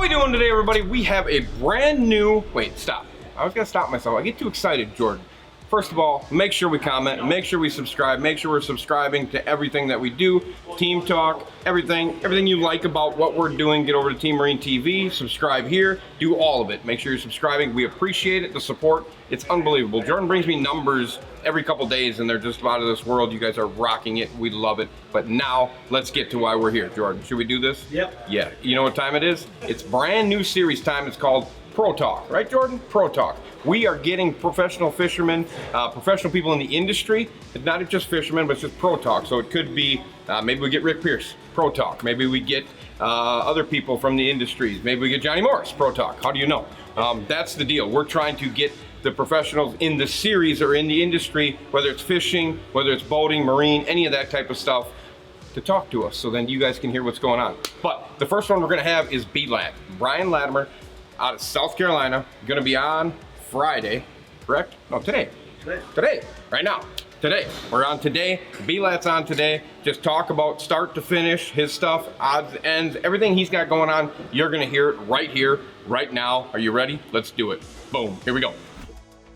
we doing today, everybody? We have a brand new, wait, stop. I was gonna stop myself. I get too excited, Jordan. First of all, make sure we comment, make sure we subscribe, make sure we're subscribing to everything that we do, Team Talk, everything you like about what we're doing. Get over to Team Marine TV, subscribe here, do all of it. Make sure you're subscribing. We appreciate it, the support. It's unbelievable. Jordan brings me numbers every couple days and they're just out of this world. You guys are rocking it. We love it. But now let's get to why we're here. Jordan, should we do this? Yep. Yeah. You know what time it is? It's brand new series time. It's called Pro Talk, right, Jordan? Pro Talk. We are getting professional fishermen, professional people in the industry. It's not just fishermen, but it's just Pro Talk. So it could be, maybe we get Rick Pierce, Pro Talk. Maybe we get other people from the industries. Maybe we get Johnny Morris, Pro Talk. How do you know? That's the deal. We're trying to get the professionals in the series or in the industry, whether it's fishing, whether it's boating, marine, any of that type of stuff, to talk to us. So then you guys can hear what's going on. But the first one we're gonna have is B.Lat, Brian Latimer, out of South Carolina, gonna be on Friday, correct? No, today. Today, right now, today. We're on today, B.Lat's on today. Just talk about start to finish, his stuff, odds, ends, everything he's got going on. You're gonna hear it right here, right now. Are you ready? Let's do it. Boom, here we go.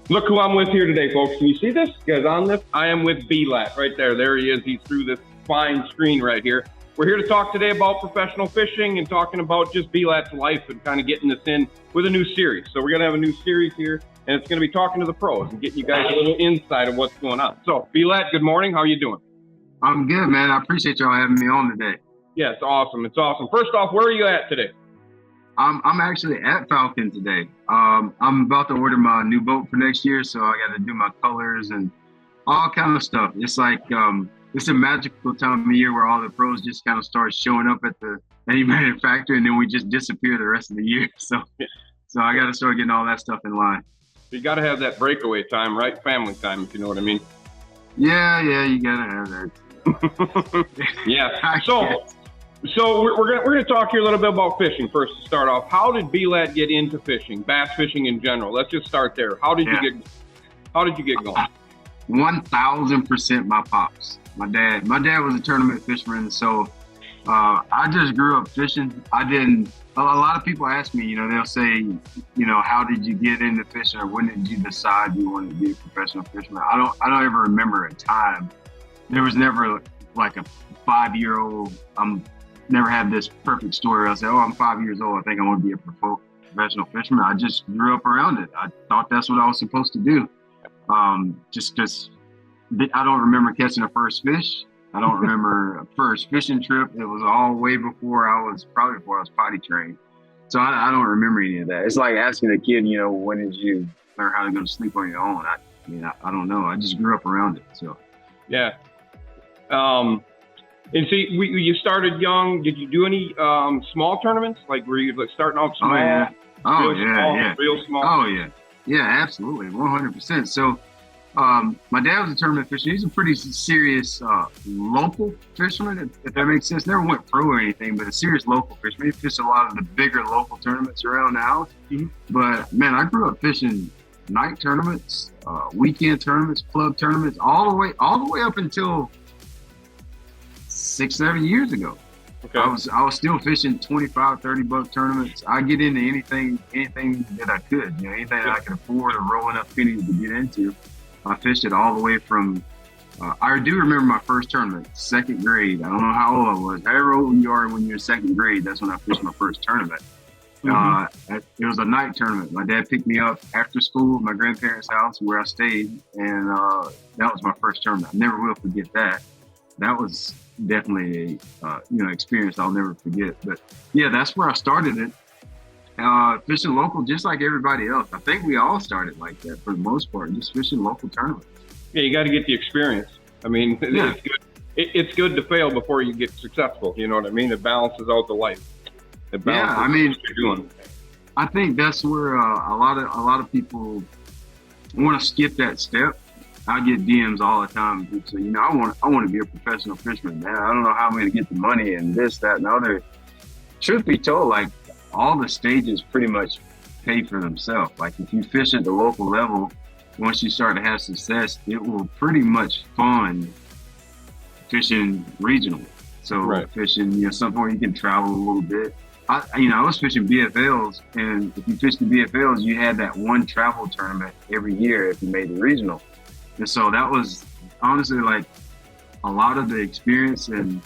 Look who I'm with here today, folks. Can you see this? You guys on this? I am with B.Lat right there. There he is, he's through this fine screen right here. We're here to talk today about professional fishing and talking about just B.Lat's life and kind of getting this in with a new series. So we're gonna have a new series here and it's gonna be talking to the pros and getting you guys a little insight of what's going on. So B.Lat, good morning, how are you doing? I'm good, man. I appreciate y'all having me on today. Yeah, it's awesome, it's awesome. First off, where are you at today? I'm actually at Falcon today. I'm about to order my new boat for next year, so I got to do my colors and all kind of stuff. It's like, it's a magical time of year where all the pros just kind of start showing up at the any manufacturer, and then we just disappear the rest of the year. So I got to start getting all that stuff in line. You got to have that breakaway time, right? Family time, if you know what I mean. Yeah, you got to have that. Yeah. So we're gonna talk here a little bit about fishing first to start off. How did B.Lat get into fishing, bass fishing in general? Let's just start there. How did you get going? 1000% my pops. My dad was a tournament fisherman, so I just grew up fishing. A lot of people ask me, they'll say, how did you get into fishing, or when did you decide you wanted to be a professional fisherman? I don't ever remember a time. There was never like a 5-year-old. Never had this perfect story. I said, I'm 5 years old. I think I want to be a professional fisherman. I just grew up around it. I thought that's what I was supposed to do. Just because I don't remember catching a first fish. I don't remember a first fishing trip. It was all way before I was potty trained. So I don't remember any of that. It's like asking a kid, when did you learn how to go to sleep on your own? I don't know. I just grew up around it. So yeah. And see, you started young. Did you do any small tournaments? Like, were you starting off small? Real small? Oh, yeah. Yeah, absolutely. 100%. So my dad was a tournament fisherman. He's a pretty serious local fisherman, if that makes sense. Never went pro or anything, but a serious local fisherman. He fished a lot of the bigger local tournaments around the house. Mm-hmm. But, man, I grew up fishing night tournaments, weekend tournaments, club tournaments, all the way up until 6-7 years ago. Okay. I was still fishing $25-$30 tournaments. I get into anything that I could, anything that I could afford or roll enough pennies to get into. I fished it all the way from, I do remember my first tournament, second grade. I don't know how old I was. However old you are when you're in second grade, that's when I fished my first tournament. Mm-hmm. It was a night tournament. My dad picked me up after school at my grandparents' house where I stayed, and that was my first tournament. I never will forget that. That was definitely a experience I'll never forget. But yeah, that's where I started it. Fishing local, just like everybody else. I think we all started like that for the most part, just fishing local tournaments. Yeah, you got to get the experience. I mean, yeah. It's good to fail before you get successful. You know what I mean? It balances out the life. I mean, what you're doing. I think that's where a lot of people want to skip that step. I get DMs all the time. People say, I want to be a professional fisherman, man. I don't know how I'm going to get the money and this, that, and the other. Truth be told, like, all the stages pretty much pay for themselves. Like, if you fish at the local level, once you start to have success, it will pretty much fund fishing regionally. So fishing, somewhere you can travel a little bit. I was fishing BFLs, and if you fished the BFLs, you had that one travel tournament every year if you made the regional. And so that was honestly like a lot of the experience and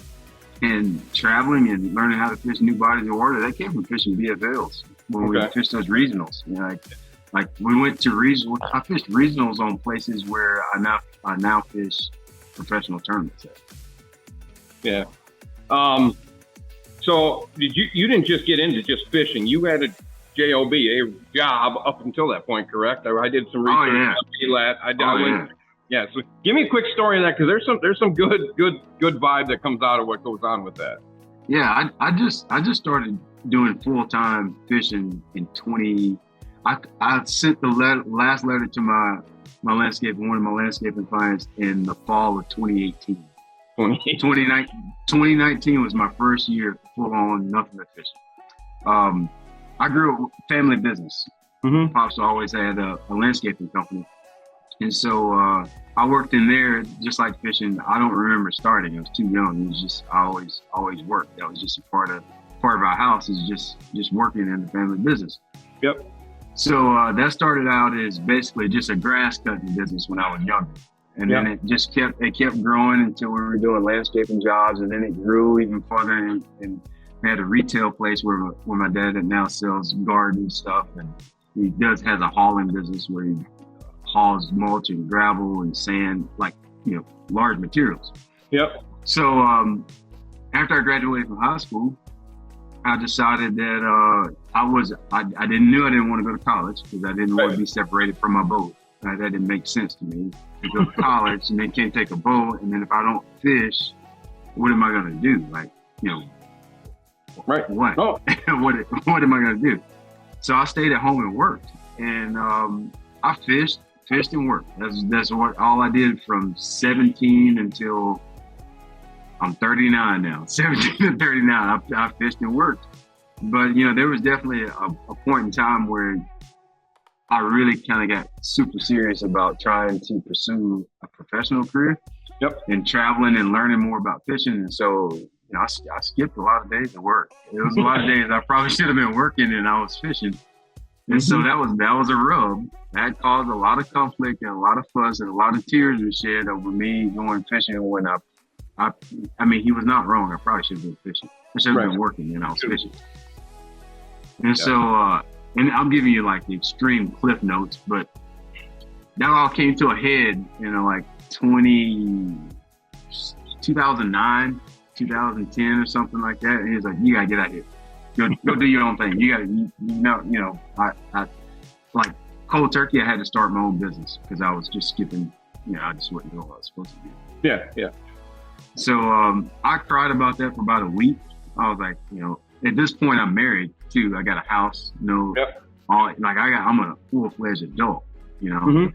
traveling and learning how to fish new bodies of water that came from fishing BFLs when we fished those regionals. You know, like we went to regional. I fished regionals on places where I now fish professional tournaments at. Yeah. So you didn't just get into just fishing? You had a job up until that point, correct? I did some research on B.Lat. Yeah. So give me a quick story of that, because there's some good vibe that comes out of what goes on with that. Yeah, I just started doing full-time fishing in 20. I sent the last letter to one of my landscaping clients in the fall of 2018. 2019 was my first year full on nothing but fishing. I grew up family business. Mm-hmm. Pops always had a landscaping company. And so I worked in there just like fishing. I don't remember starting. I was too young. It was just I always worked. That was just a part of our house, is just working in the family business. Yep. So that started out as basically just a grass cutting business when I was younger. And then it just kept growing until we were doing landscaping jobs, and then it grew even further. And we had a retail place where my dad now sells garden stuff, and he has a hauling business where he hauls mulch and gravel and sand, like, large materials. Yep. So after I graduated from high school, I decided that I didn't want to go to college, because I didn't want to be separated from my boat. That didn't make sense to me, to go to college and then can't take a boat, and then if I don't fish, what am I going to do? Like, right? What? Oh. what am I going to do? So I stayed at home and worked, and I fished and worked. That's all I did from 17 until I'm 39 now. 17 to 39, I fished and worked. But there was definitely a point in time where I really kind of got super serious about trying to pursue a professional career. Yep. And traveling and learning more about fishing. And so, I skipped a lot of days of work. It was a lot of days I probably should have been working, and I was fishing. And so that was a rub. That caused a lot of conflict and a lot of fuss and a lot of tears were shed over me going fishing when I mean, he was not wrong. I probably should have been fishing. I should have been working, and I was fishing. And so, and I'm giving you like the extreme cliff notes, but that all came to a head, like 2009, 2010 or something like that. And he's like, you gotta get out here. Go do your own thing. You gotta, I like cold turkey. I had to start my own business because I was just skipping, I just wasn't doing what I was supposed to do. Yeah. So I cried about that for about a week. I was like, at this point I'm married too. I got a house, I'm a full-fledged adult, Mm-hmm.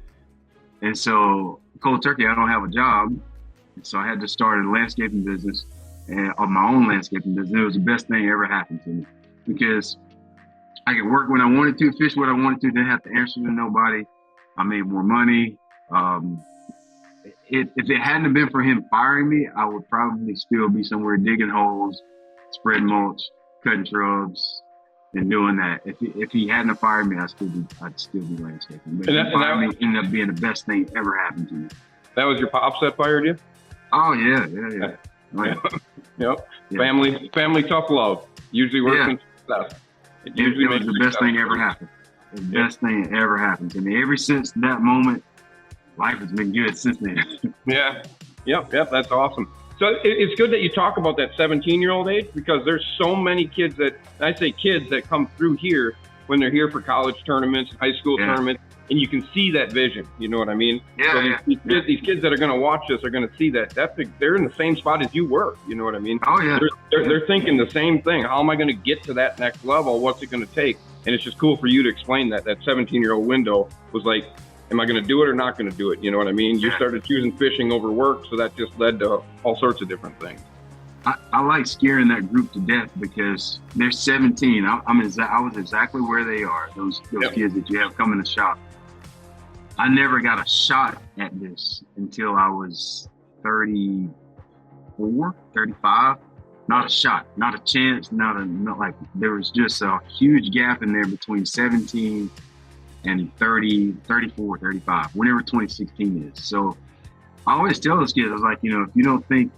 And so cold turkey, I don't have a job. And so I had to start a landscaping business, of my own landscaping business. It was the best thing that ever happened to me, because I could work when I wanted to, fish what I wanted to, didn't have to answer to nobody. I made more money. If it hadn't been for him firing me, I would probably still be somewhere digging holes, spreading mulch, cutting shrubs, and doing that. If he hadn't fired me, I'd still be landscaping. But he fired me, ended up being the best thing ever happened to me. That was your pops that fired you? Oh yeah. Right. Yep. Yeah. Family tough love usually works in success. It was the best thing ever happened. The best thing that ever happened to me. Ever since that moment, life has been good since then. Yeah. Yep. That's awesome. So it's good that you talk about that 17-year-old age, because there's so many kids that come through here when they're here for college tournaments, high school tournaments, and you can see that vision. You know what I mean? Yeah. So these kids that are going to watch this are going to see that they're in the same spot as you were. You know what I mean? Oh yeah. They're thinking the same thing. How am I going to get to that next level? What's it going to take? And it's just cool for you to explain that 17-year-old window was like, am I going to do it or not going to do it? You know what I mean? You started choosing fishing over work, so that just led to all sorts of different things. I like scaring that group to death because they're 17. I was exactly where they are. Those kids that you have come in the shop. I never got a shot at this until I was 34, 35. not a shot, not a chance, not like there was just a huge gap in there between 17 and 30, 34, 35, whenever 2016 is. So I always tell those kids, I was like, if you don't think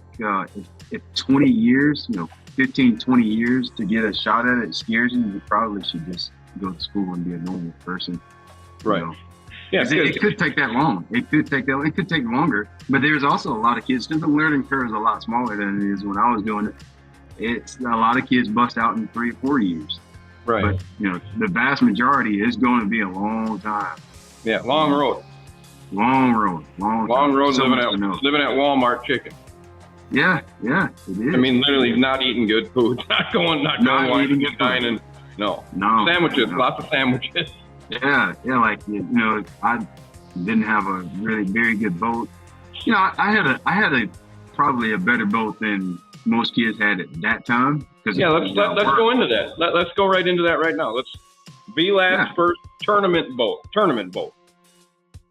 if 20 years, 15, 20 years to get a shot at it scares you, you probably should just go to school and be a normal person. Right. Yeah, it could take that long. It could take longer. But there's also a lot of kids, because the learning curve is a lot smaller than it is when I was doing it. It's a lot of kids bust out in 3 or 4 years. Right. But the vast majority is going to be a long time. Yeah, long road. Long road. Living at Walmart chicken. Yeah, it is. I mean, literally not eating good food, not going eating good dining. No. Sandwiches, lots of sandwiches. Yeah, like I didn't have a really very good boat. I had a probably a better boat than most kids had at that time. Let's go into that. Let's go right into that right now. Let's B.Lat's first tournament boat.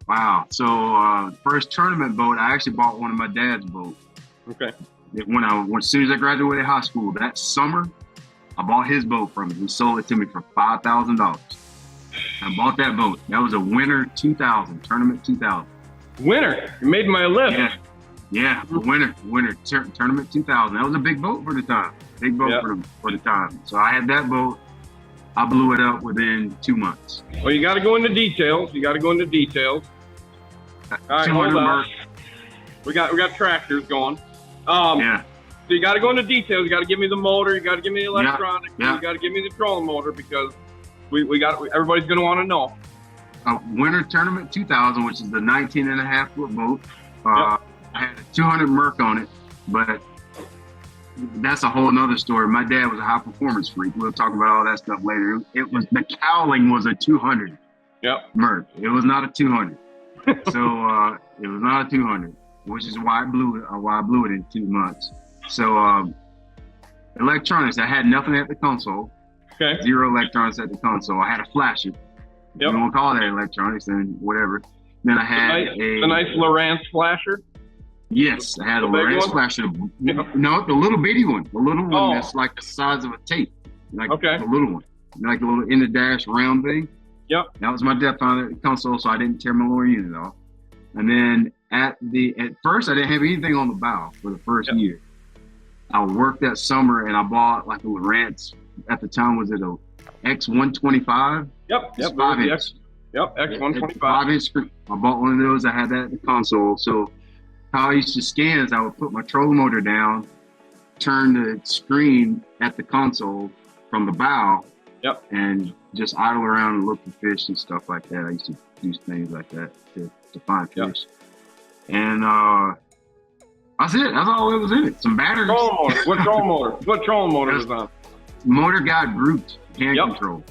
Wow. So first tournament boat, I actually bought one of my dad's boats. Okay. As soon as I graduated high school that summer, I bought his boat from him. He sold it to me for $5,000. I bought that boat. That was a Winter 2000, Tournament 2000. Winter? You made my list. Yeah, Winter Tournament 2000. That was a big boat for the time. Big boat for the time. So I had that boat. I blew it up within 2 months. Well, you got to go into details. All right, hold on. We got tractors going. So you got to go into details. You got to give me the motor. You got to give me the electronics. You got to give me the trolling motor, because everybody's going to want to know. Winter Tournament 2000, which is the 19.5-foot boat. I had a 200 Merc on it, but that's a whole nother story. My dad was a high performance freak. We'll talk about all that stuff later. It was the cowling was a 200 Merc. It was not a 200. So it was not a 200, which is why I blew it in 2 months. So electronics, I had nothing at the console. Okay. Zero electronics at the console. I had a flasher. You won't call that electronics and whatever. Then I had a nice Lowrance flasher. Yes, I had a Lowrance flasher. No, the little bitty one. The little one that's like the size of a tape. Like the little one. Like a little in the dash round thing. Yep. That was my depth on the console, so I didn't tear my lower unit off. And then at first I didn't have anything on the bow for the first year. I worked that summer and I bought like a Lowrance. At the time, was it a X125? Yep. 5-inch. X125. 5-inch screen. I bought one of those. I had that at the console. So how I used to scan is I would put my trolling motor down, turn the screen at the console from the bow, and just idle around and look for fish and stuff like that. I used to do things like that to find fish. And that's it. That's all it was in it. Some batteries. Trolling motor. What trolling motor is on? Motor got grouped, hand control.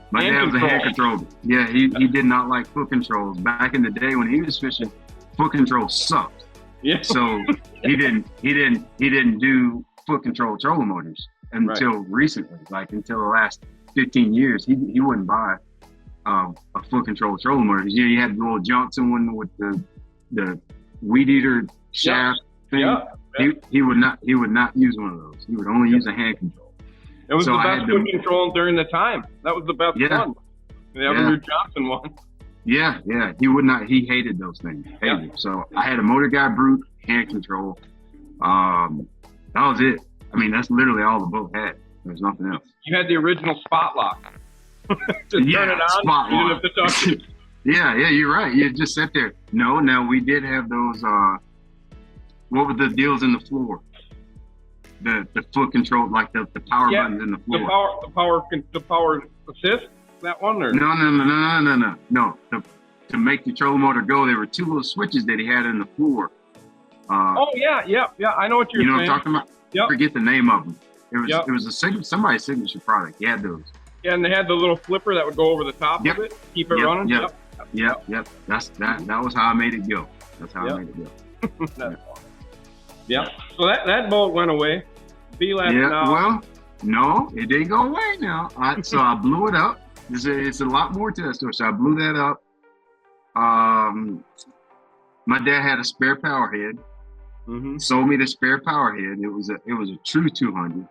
My dad was a hand control. Yeah, he did not like foot controls. Back in the day when he was fishing, foot control sucked. Yeah. So he didn't do foot control trolling motors until recently, like until the last 15 years. He wouldn't buy a foot control trolling motor. You had the little Johnson one with the weed eater shaft thing. He would not use one of those. He would only use a hand control. It was the best foot control during the time. That was the best one. The Evan Johnson one. Yeah. He would not. He hated those things. So I had a motor guide brute, hand control. That was it. I mean, that's literally all the boat had. There's nothing else. You had the original spot lock. Just turn it on. Spot you lock. didn't have to touch it. Yeah, you're right. You just sit there. No, we did have those. What were the deals in the floor? The foot control, like the power buttons in the floor. The power assist. That one or no. To make the trolling motor go, there were 2 little switches that he had in the floor. I know what you're saying. You know what I'm talking about? Yep. Forget the name of them. It was somebody's signature product. He had those. Yeah, and they had the little flipper that would go over the top of it, keep it running. Yep. That was how I made it go. That's how I made it go. So that boat went away. B.Lat now. Well, no, it didn't go away now. So I blew it up. It's a lot more to that story. So I blew that up. My dad had a spare power head. Mm-hmm. Sold me the spare power head. It was a true 200.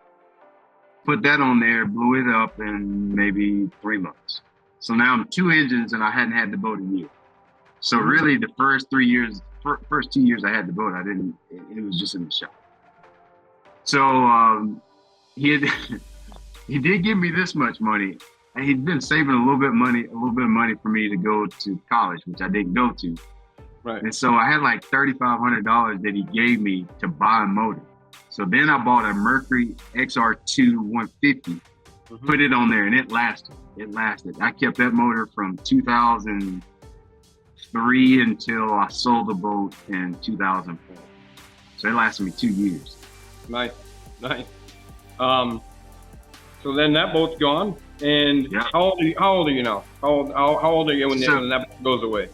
Put that on there, blew it up in maybe 3 months. So now I'm 2 engines, and I hadn't had the boat a year. So really, the first 2 years I had the boat, I didn't. It was just in the shop. So he he did give me this much money, and he'd been saving a little bit of money for me to go to college, which I didn't go to. Right. And so I had like $3,500 that he gave me to buy a motor. So then I bought a Mercury XR2 150, put it on there, and it lasted. I kept that motor from 2003 until I sold the boat in 2004. So it lasted me 2 years. Nice. So then that boat's gone. And how old are you now? How old are you when that boat goes away?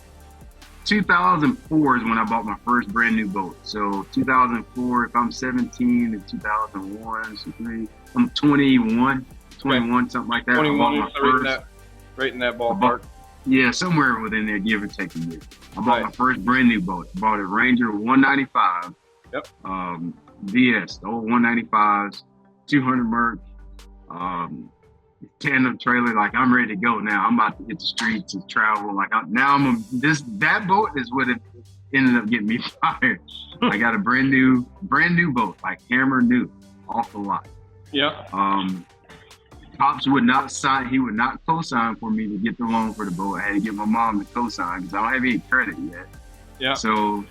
2004 is when I bought my first brand new boat. So 2004, if I'm 17 in 2001, so I'm 21, something like that. 21, right in that ballpark. Yeah, somewhere within there, give or take a year. I bought my first brand new boat. I bought a Ranger 195. Yep. VS, the old 195s, 200 Merc, tandem trailer. Like, I'm ready to go now. I'm about to hit the streets and travel. Like, that boat is what it ended up getting me fired. I got a brand new boat, like hammer new, off the lot. Yeah. Pops would not sign. He would not co-sign for me to get the loan for the boat. I had to get my mom to co-sign because I don't have any credit yet. Yeah. So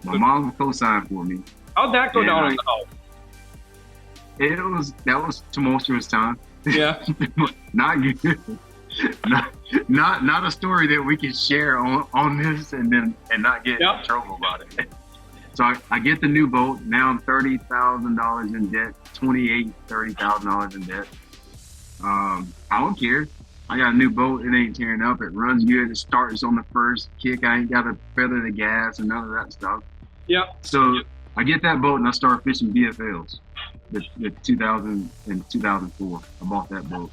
my mom would co-sign for me. How'd that go down in the house? That was tumultuous time. Yeah. Not good. Not a story that we can share on this and not get in trouble about it. So I get the new boat. Now I'm $30,000 in debt, $30,000 in debt. I don't care. I got a new boat. It ain't tearing up. It runs good. It starts on the first kick. I ain't got to feather the gas and none of that stuff. Yeah. So I get that boat and I start fishing BFLs. The 2000 and 2004. I bought that boat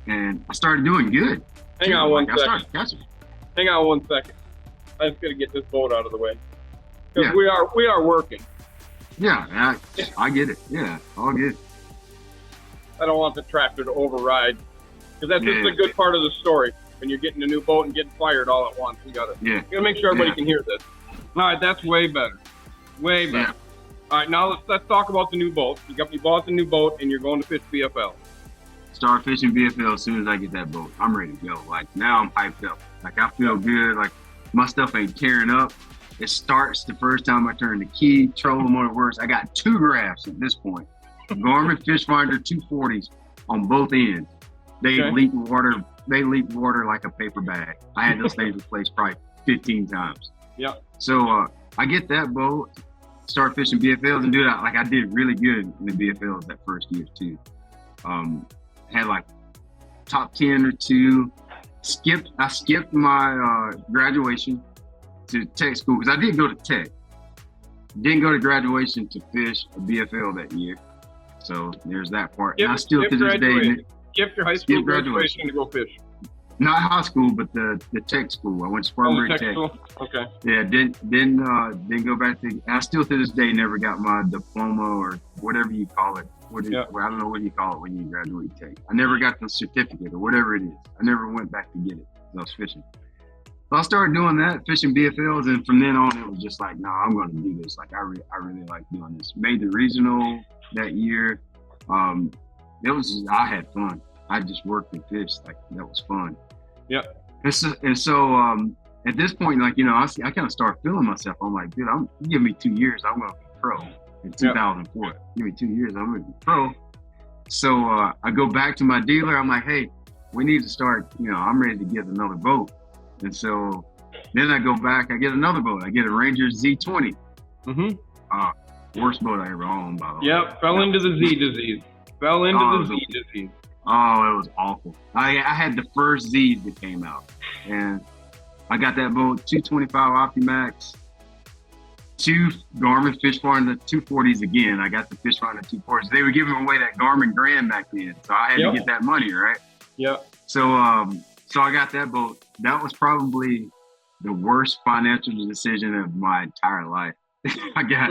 and I started doing good. Hang on one second. I started catching. Hang on 1 second. I just got to get this boat out of the way because we are working. Yeah, I get it. Yeah, all good. I don't want the tractor to override because that's just a good part of the story. When you're getting a new boat and getting fired all at once, you gotta make sure everybody can hear this. All right, that's way better. Way better. Yeah. All right, now let's talk about the new boat. You bought the new boat and you're going to fish BFL. Start fishing BFL as soon as I get that boat. I'm ready to go. Like, now I'm hyped up. Like, I feel good. Like, my stuff ain't tearing up. It starts the first time I turn the key. Trolling motor works. I got 2 graphs at this point. Garmin Fish Finder 240s on both ends. They leak water. They leak water like a paper bag. I had those things replaced probably 15 times. Yeah. So I get that boat, start fishing BFLs, and do that. Like, I did really good in the BFLs that first year too. Had like top 10 or 2. I skipped my graduation to tech school because I did go to tech. Didn't go to graduation to fish a BFL that year. So there's that part. And I still to this day skipped your high school graduation to go fish. Not high school, but the tech school. I went to Spartanburg Tech. School? Okay. Yeah, didn't go back to. I still to this day never got my diploma or whatever you call it. I don't know what you call it when you graduate tech. I never got the certificate or whatever it is. I never went back to get it. I was fishing. So I started doing that, fishing BFLs, and from then on it was just like, nah, I'm going to do this. Like, I really like doing this. Made the regional that year. I had fun. I just worked and fished. Like, that was fun. Yeah. And so at this point, like, I kind of start feeling myself. I'm like, dude, you give me 2 years, I'm going to be pro in 2004. Give me 2 years, I'm going to be pro. So I go back to my dealer. I'm like, hey, we need to start, I'm ready to get another boat. And so then I go back, I get another boat. I get a Ranger Z20. Mm-hmm. Worst boat I ever owned, by the way. Yep, fell into the Z disease. Disease. Oh, it was awful. I had the first Z's that came out. And I got that boat, 225 Optimax, 2 Garmin Fish Finder 240s again. I got the Fish Finder 240s. They were giving away that Garmin Grand back then. So I had to get that money, right? Yeah. So I got that boat. That was probably the worst financial decision of my entire life. I got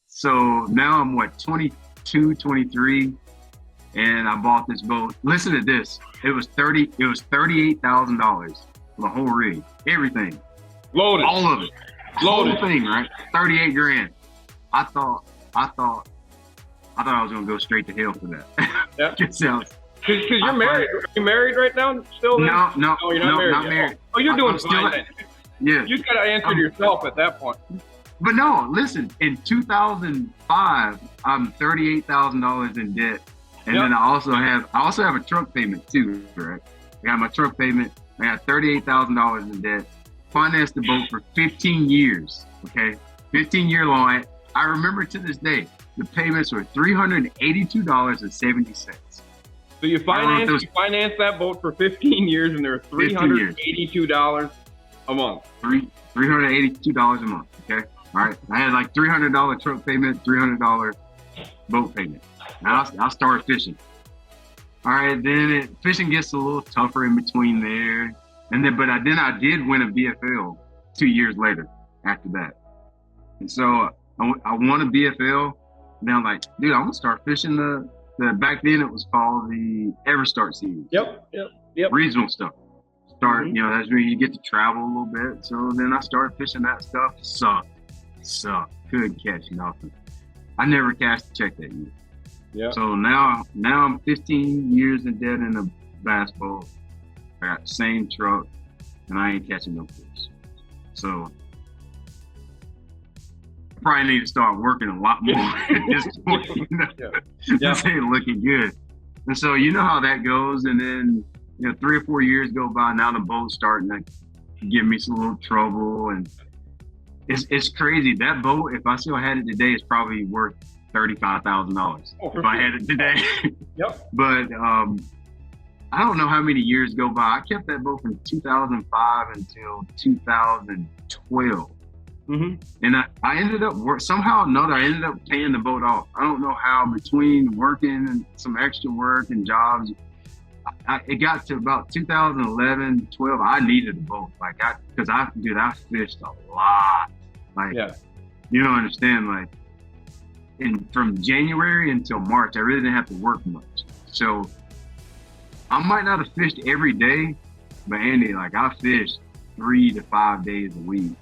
so now I'm what 22, 23, and I bought this boat. Listen to this. It was $38,000 for the whole rig, everything, Loaded. all of it, Loaded. whole thing, right? 38 grand. I thought I was gonna go straight to hell for that. Yeah. It sounds. Because you're married. Are you married right now? Still? No, Oh, you're not married. not yet. married. Oh, you're doing I'm still fine. at- Then. Yeah. You got to answer to yourself at that point. But no, listen, in 2005, I'm $38,000 in debt. And Yep. then I also have a truck payment too, right? I got my truck payment. I got $38,000 in debt. Financed the boat for 15 years, okay? 15-year loan. I remember to this day, the payments were $382.70. So you financed that boat for 15 years, and they're $382 a month. $382 a month, okay? All right, I had like $300 truck payment, $300 boat payment. Now I started fishing. All right, then fishing gets a little tougher in between there, and then I did win a BFL 2 years later after that, and so I won a BFL. And then I'm like, dude, I'm gonna start fishing the back then it was called the Everstart series. Yep. Regional stuff. You know, that's where you get to travel a little bit. So then I started fishing that stuff. Sucked. Couldn't catch nothing. I never cashed a check that year. Yeah. So now I'm 15 years in debt in a bass boat. I got the same truck, and I ain't catching no fish. So I probably need to start working a lot more at this point. You know? This ain't looking good. And so you know how that goes. And then 3 or 4 years go by. Now the boat's starting to give me some little trouble, and it's crazy. That boat, if I still had it today, it's probably worth $35,000 if I had it today. Yep. But I don't know how many years go by. I kept that boat from 2005 until 2012. Mm-hmm. And I ended up somehow or another, I ended up paying the boat off. I don't know how, between working and some extra work and jobs. It got to about 2011, 12. I needed a boat, because I fished a lot. You don't understand. From January until March, I really didn't have to work much. So I might not have fished every day, but Andy, I fished 3 to 5 days a week.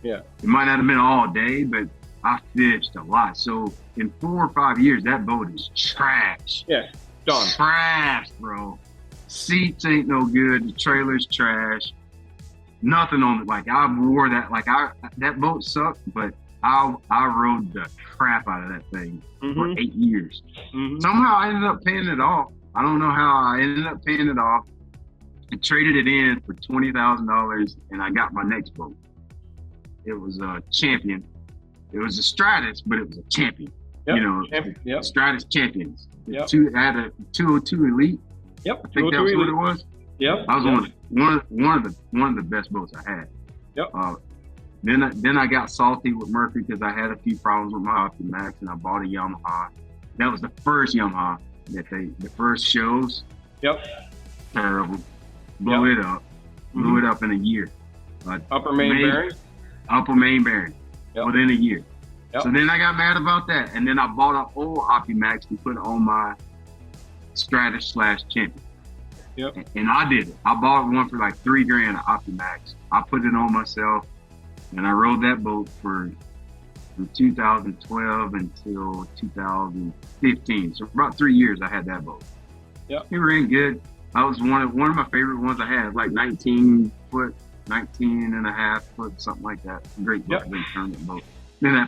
Yeah. It might not have been all day, but I fished a lot. So in 4 or 5 years, that boat is trash. Yeah. Done. Trash, bro. Seats ain't no good. The trailer's trash. Nothing on it. I wore that. That boat sucked, but I rode the crap out of that thing for 8 years. Mm-hmm. Somehow I ended up paying it off. I don't know how I ended up paying it off. I traded it in for $20,000, and I got my next boat. It was a Champion. It was a Stratus, but it was a Champion. Yep. Yep. Stratus Champions. Yep. I had a 202 Elite. Yep. I think that was what it was. Yep. I was one of the best boats I had. Yep. Then I got salty with Mercury because I had a few problems with my OptiMax, and I bought a Yamaha. That was the first Yamaha the first shows. Yep. Terrible. Blew it up. Blew it up in a year. Upper main bearing. Upper main bearing. Yep. Within a year. Yep. So then I got mad about that, and then I bought an old OptiMax to put on my Stratus/Champion. Yep. And I did it. I bought one for like $3,000 of OptiMax. I put it on myself, and I rode that boat from 2012 until 2015. So for about 3 years, I had that boat. Yep. It ran good. I was one of my favorite ones I had, like 19 and a half foot, something like that. Great boat, big tournament boat. Then I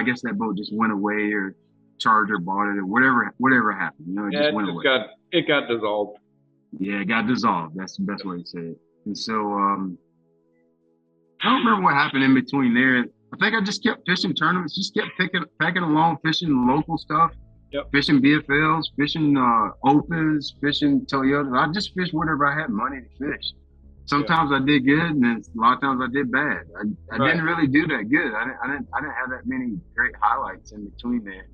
guess that boat just went away, or Charger bought it, or whatever happened. It just went away. It got dissolved. Yeah, it got dissolved. That's the best way to say it. And so I don't remember what happened in between there. I think I just kept fishing tournaments, just kept packing along, fishing local stuff. Yep. Fishing BFLs, fishing opens, fishing Toyotas. I just fished whatever I had money to fish. Sometimes I did good, and then a lot of times I did bad. I didn't really do that good. I didn't have that many great highlights in between there.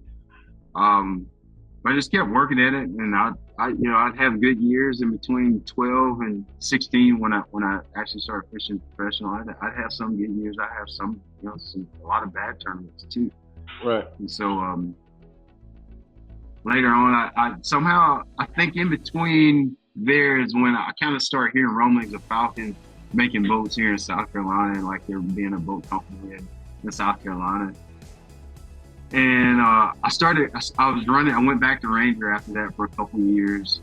But I just kept working at it, and I'd have good years in between 12 and 16 when I actually started fishing professional. I'd have some good years. I have some a lot of bad tournaments too. Right. And so later on, I somehow, I think in between there is when I kind of started hearing rumblings of Falcon making boats here in South Carolina, and like there being a boat company in South Carolina. And I was running, I went back to Ranger after that for a couple of years.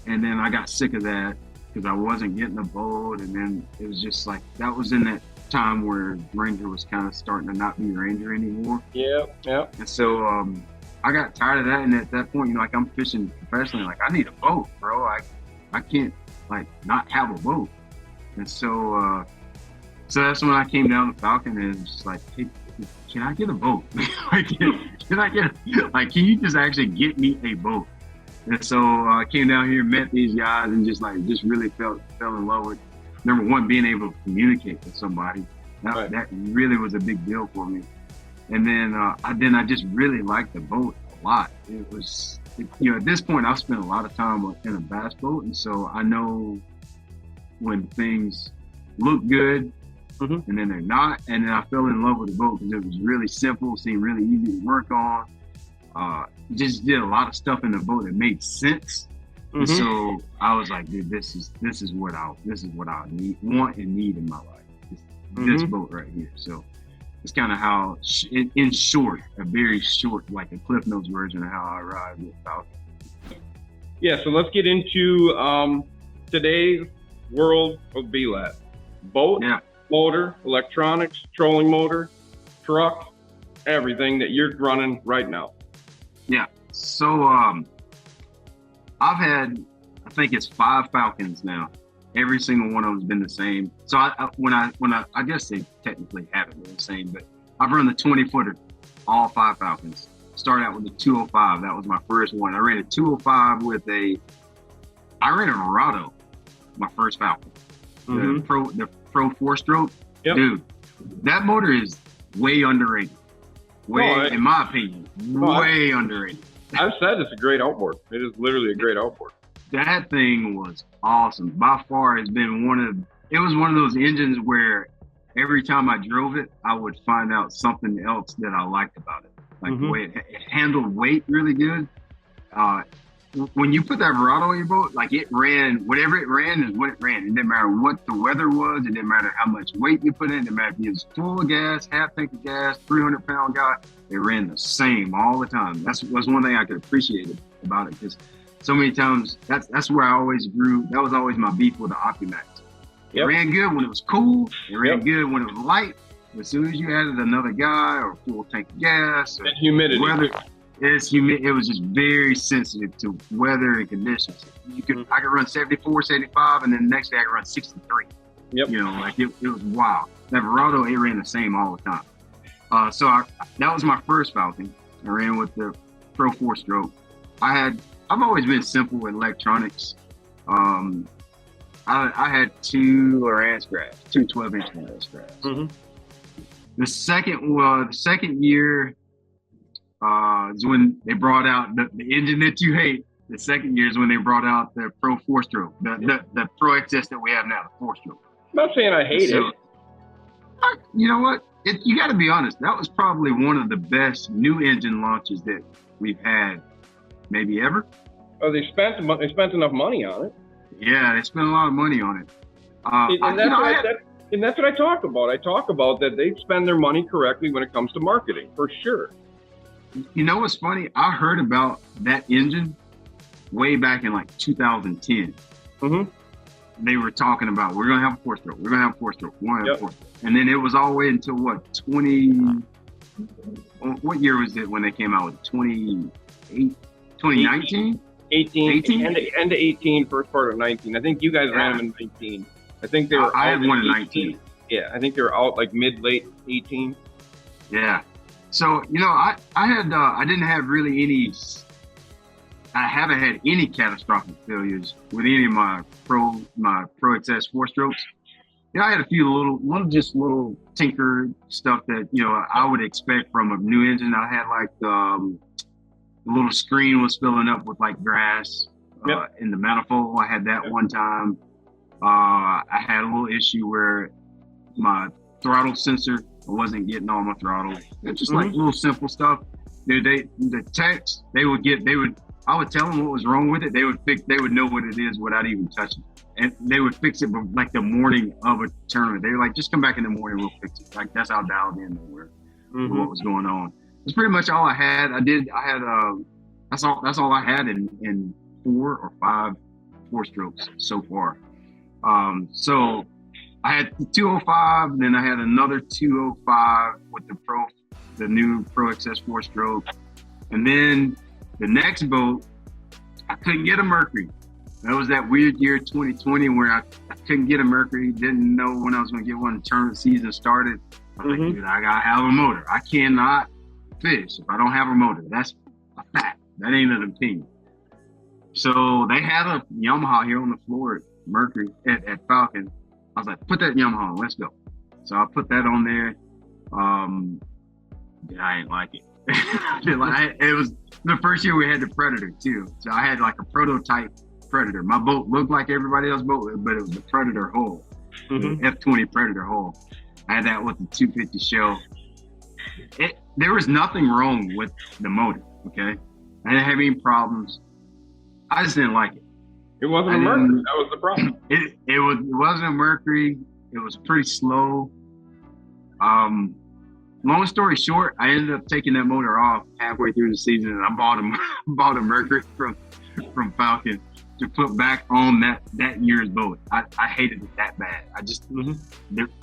And then I got sick of that because I wasn't getting a boat. And then it was just like, that was in that time where Ranger was kind of starting to not be Ranger anymore. Yeah, yeah. And so I got tired of that. And at that point, like I'm fishing professionally, like I need a boat, bro. I can't like not have a boat. And so that's when I came down to Falcon and was just like, hey, can I get a boat? Like, can I get, like, can you just actually get me a boat? And so I came down here, met these guys, and just really fell in love with, number one, being able to communicate with somebody. That really was a big deal for me. And then I just really liked the boat a lot. It was, at this point, I've spent a lot of time in a bass boat, and so I know when things look good, and then they're not. And then I fell in love with the boat because it was really simple, seemed really easy to work on. Just did a lot of stuff in the boat that made sense. And so I was like, dude, this is what I want and need in my life. This boat right here. So it's kind of how, in short, a very short, like a Cliff Notes version of how I ride with Falcon. Yeah, so let's get into today's world of B.Lat. Boat, motor, electronics, trolling motor, truck, everything that you're running right now. Yeah. So I've had, I think it's 5 Falcons now. Every single one of them's been the same. So I guess they technically haven't been the same, but I've run the 20-footer, all 5 Falcons. Started out with the 205. That was my first one. I ran a 205 I ran a Verado, my first Falcon. The Pro 4-stroke. Yep. Dude, that motor is way underrated. In my opinion, way underrated. I've said it's a great outboard. It is literally a great outboard. That thing was awesome. By far, it was one of those engines where every time I drove it, I would find out something else that I liked about it. Like the way it handled weight really good. When you put that Verado on your boat, like it ran, whatever it ran is what it ran. It didn't matter what the weather was. It didn't matter how much weight you put in. It didn't matter if it was full of gas, half tank of gas, 300-pound guy. It ran the same all the time. That's one thing I could appreciate about it, because so many times that's where I always grew. That was always my beef with the OptiMax. It ran good when it was cool. It ran good when it was light. As soon as you added another guy or full tank of gas, or and humidity. Weather, it was just very sensitive to weather and conditions. I could run 74, 75, and then the next day I could run 63. Yep. Like it was wild. That Verado, it ran the same all the time. That was my first Falcon. I ran with the Pro 4-stroke. I've always been simple with electronics. I had 2 Lowrance graphs, 2 12-inch Lowrance graphs. The second year is when they brought out the engine that you hate. The second year is when they brought out the Pro 4-stroke, the Pro XS that we have now, the 4-stroke. I'm not saying I hate it. You know what? You got to be honest. That was probably one of the best new engine launches that we've had, maybe ever. Oh, they spent enough money on it. Yeah, they spent a lot of money on it. And that's what I talk about. I talk about that they spend their money correctly when it comes to marketing, for sure. You know what's funny? I heard about that engine way back in like 2010. They were talking about, we're going to have a 4-stroke. We're going to have a 4-stroke. We're going to have a 4-stroke. And then it was all the way until what year was it when they came out with it? 2019? 18? End of 18, first part of 19. I think you guys ran them in 19. I think they were I had one in 19. Yeah, I think they were out like late 18. Yeah. So, I didn't have really I haven't had any catastrophic failures with any of my Pro XS 4-strokes. I had a few little tinker stuff that, I would expect from a new engine. I had like the little screen was filling up with like grass in the manifold. I had that one time. I had a little issue where my throttle sensor I wasn't getting all my throttle. It's just like little simple stuff. The techs, I would tell them what was wrong with it. They would know what it is without even touching it. And they would fix it like the morning of a tournament. They were like, just come back in the morning, we'll fix it. Like that's how dialed in they were with what was going on. That's pretty much all I had. That's all I had in 4 or 5 4-strokes so far. So I had the 205, and then I had another 205 with the new Pro XS 4-stroke. And then the next boat, I couldn't get a Mercury. That was that weird year 2020 where I couldn't get a Mercury, didn't know when I was going to get one. The tournament season started. I was like, dude, I got to have a motor. I cannot fish if I don't have a motor. That's a fact. That ain't an opinion. So they had a Yamaha here on the floor at Mercury, at Falcon. I was like, put that Yamaha on, let's go. So I put that on there. I didn't like it. It was the first year we had the Predator too. So I had like a prototype Predator. My boat looked like everybody else's boat, but it was the Predator hull, the F20 Predator hull. I had that with the 250 shell. There was nothing wrong with the motor, okay? I didn't have any problems. I just didn't like it. It wasn't a Mercury. That was the problem. It wasn't a Mercury. It was pretty slow. Long story short, I ended up taking that motor off halfway through the season, and I bought a Mercury from Falcon to put back on that year's boat. I hated it that bad. I just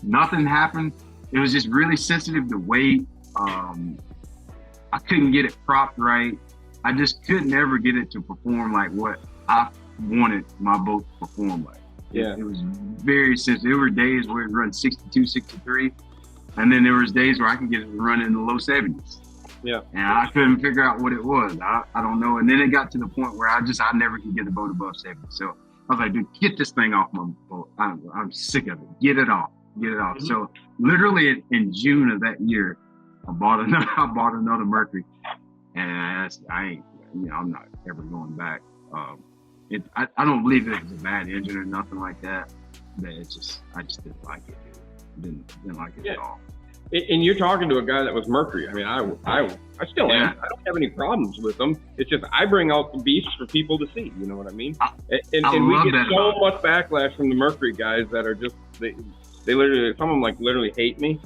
nothing happened. It was just really sensitive to weight. I couldn't get it propped right. I just couldn't ever get it to perform like what I wanted my boat to perform like. Yeah. It was very sensitive. There were days where it run 62, 63. And then there was days where I could get it to run in the low 70s. Yeah. And I couldn't figure out what it was. I don't know. And then it got to the point where I never could get the boat above 70. So I was like, dude, get this thing off my boat. I'm sick of it. Get it off. So literally in June of that year, I bought another Mercury. And I'm not ever going back. I don't believe it was a bad engine or nothing like that. But I just didn't like it. Didn't like it at all. And you're talking to a guy that was Mercury. I mean, I still am. I don't have any problems with them. It's just I bring out the beasts for people to see. You know what I mean? And we get so much backlash from the Mercury guys that are just they literally, some of them like literally hate me.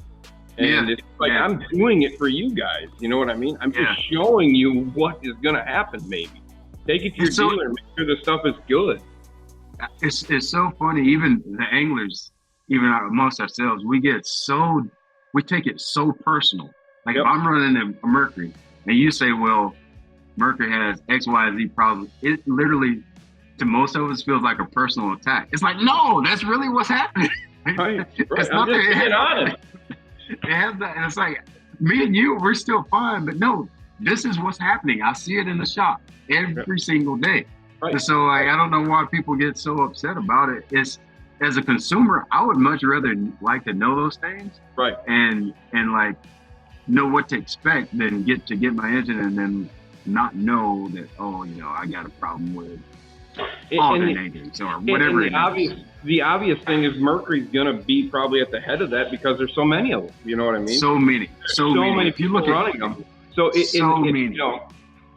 And it's like I'm doing it for you guys. You know what I mean? I'm just showing you what is gonna happen. Maybe take it to your dealer and make sure the stuff is good. It's so funny. Even the anglers, even amongst ourselves, we take it so personal. Like if I'm running a Mercury and you say, well, Mercury has X, Y, Z problems, it literally, to most of us, feels like a personal attack. It's like, no, that's really what's happening. Right. It's I'm just being honest. It has that, and it's like, me and you, we're still fine, but no, this is what's happening. I see it in the shop every single day. Right. And so I don't know why people get so upset about it. As a consumer, I would much rather like to know those things, right? And like know what to expect than get my engine and then not know that I got a problem with alternators or whatever. The obvious thing is Mercury's gonna be probably at the head of that because there's so many of them. You know what I mean? So many people running them. So many.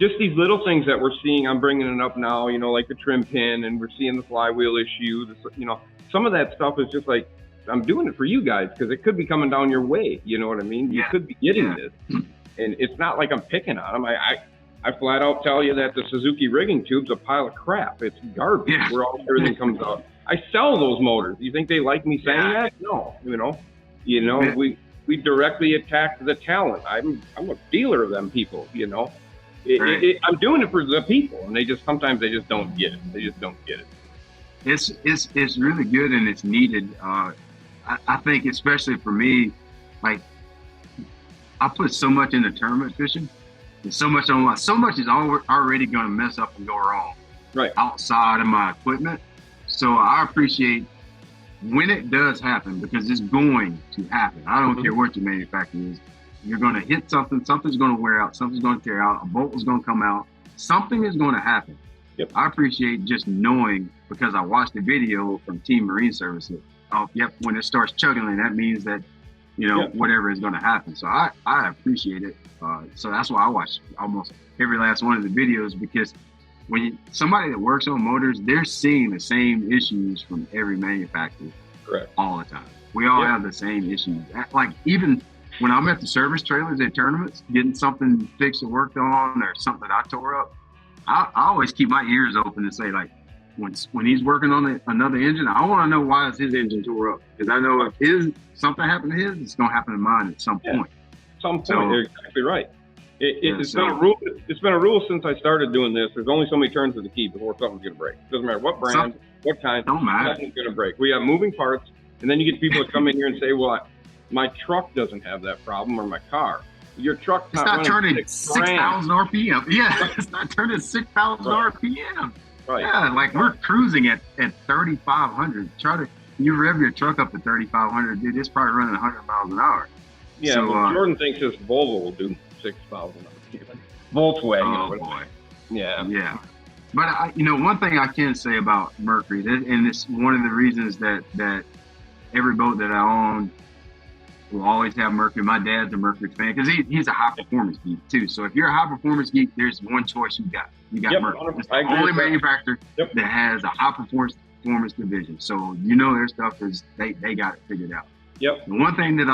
Just these little things that we're seeing, I'm bringing it up now, like the trim pin, and we're seeing the flywheel issue, some of that stuff is just like, I'm doing it for you guys because it could be coming down your way. You know what I mean? You could be getting this. And it's not like I'm picking on them. I flat out tell you that the Suzuki rigging tube's a pile of crap. It's garbage where everything comes out. I sell those motors. You think they like me saying that? No, we directly attack the talent. I'm a dealer of them people, I'm doing it for the people, and sometimes they just don't get it. They just don't get it. It's really good and it's needed. I think especially for me, like I put so much into tournament fishing, and so much is already going to mess up and go wrong, right, outside of my equipment. So I appreciate when it does happen, because it's going to happen. I don't care what your manufacturer is. You're going to hit something's going to wear out, something's going to tear out, a bolt is going to come out, something is going to happen. Yep. I appreciate just knowing, because I watched the video from Team Marine Services. Oh, yep, when it starts chugging, that means that you know, whatever is going to happen. So I appreciate it. So that's why I watch almost every last one of the videos, because when somebody that works on motors, they're seeing the same issues from every manufacturer. Correct. All the time. We all have the same issues. Like even when I'm at the service trailers at tournaments, getting something fixed or worked on, or something I tore up, I always keep my ears open and say, like, when he's working on another engine, I want to know why is his engine tore up, because I know if something happened to his, it's gonna happen to mine at some point. You're exactly right. It's been a rule. It's been a rule since I started doing this. There's only so many turns of the key before something's gonna break. Doesn't matter what brand, what kind, don't matter. Nothing's gonna break. We have moving parts, and then you get people that come in here and say, "Well, my truck doesn't have that problem, or my car." Your truck's not turning 6,000 RPM. Yeah, it's not turning 6,000 RPM. Right. Yeah, like we're cruising at 3,500. You rev your truck up to 3,500, dude. It's probably running 100 miles an hour. Yeah, so, Jordan thinks this Volvo will do 6,000. Volkswagen. Oh boy. Yeah. Yeah. But you know, one thing I can say about Mercury, and it's one of the reasons that every boat that I own will always have Mercury. My dad's a Mercury fan because he's a high performance geek too. So if you're a high performance geek, there's one choice you got. You got Mercury. It's the only manufacturer that has a high performance division. So you know their stuff is they got it figured out. Yep. The one thing that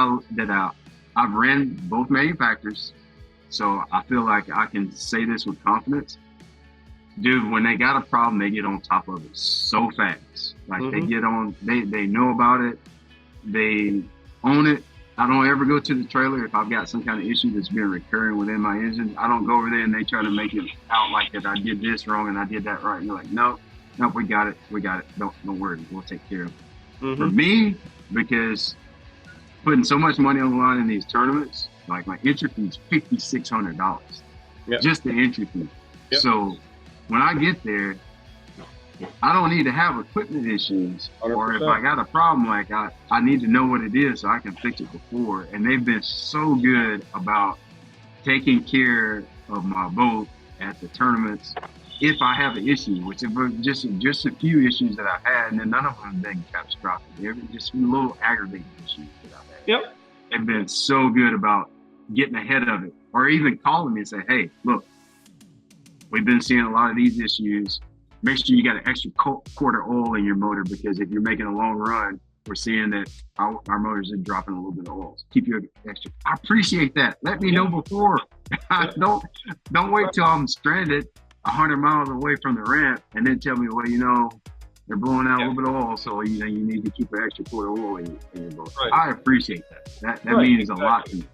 I've ran both manufacturers, so I feel like I can say this with confidence. Dude, when they got a problem, they get on top of it so fast. Like they get on, they know about it, they own it. I don't ever go to the trailer if I've got some kind of issue that's been recurring within my engine. I don't go over there and they try to make it out like that I did this wrong and I did that right. And you're like, no, we got it. Don't worry, we'll take care of it. For me, because putting so much money on the line in these tournaments, like my entry fee is $5,600, just the entry fee. So when I get there, I don't need to have equipment issues, 100%. Or if I got a problem, like I need to know what it is so I can fix it before. And they've been so good about taking care of my boat at the tournaments if I have an issue, which is just a few issues that I've had, and then none of them have been catastrophic. They're just little aggravating issues that I've had. Yep. They've been so good about getting ahead of it, or even calling me and say, hey, look, we've been seeing a lot of these issues. Make sure you got an extra quart of oil in your motor, because if you're making a long run, we're seeing that our motors are dropping a little bit of oil. So keep your extra. I appreciate that. Let me know before. Don't wait till I'm stranded 100 miles away from the ramp and then tell me, well, you know, they're blowing out a little bit of oil, so you need to keep an extra quart of oil in your boat. Right. I appreciate that. That means a lot to me.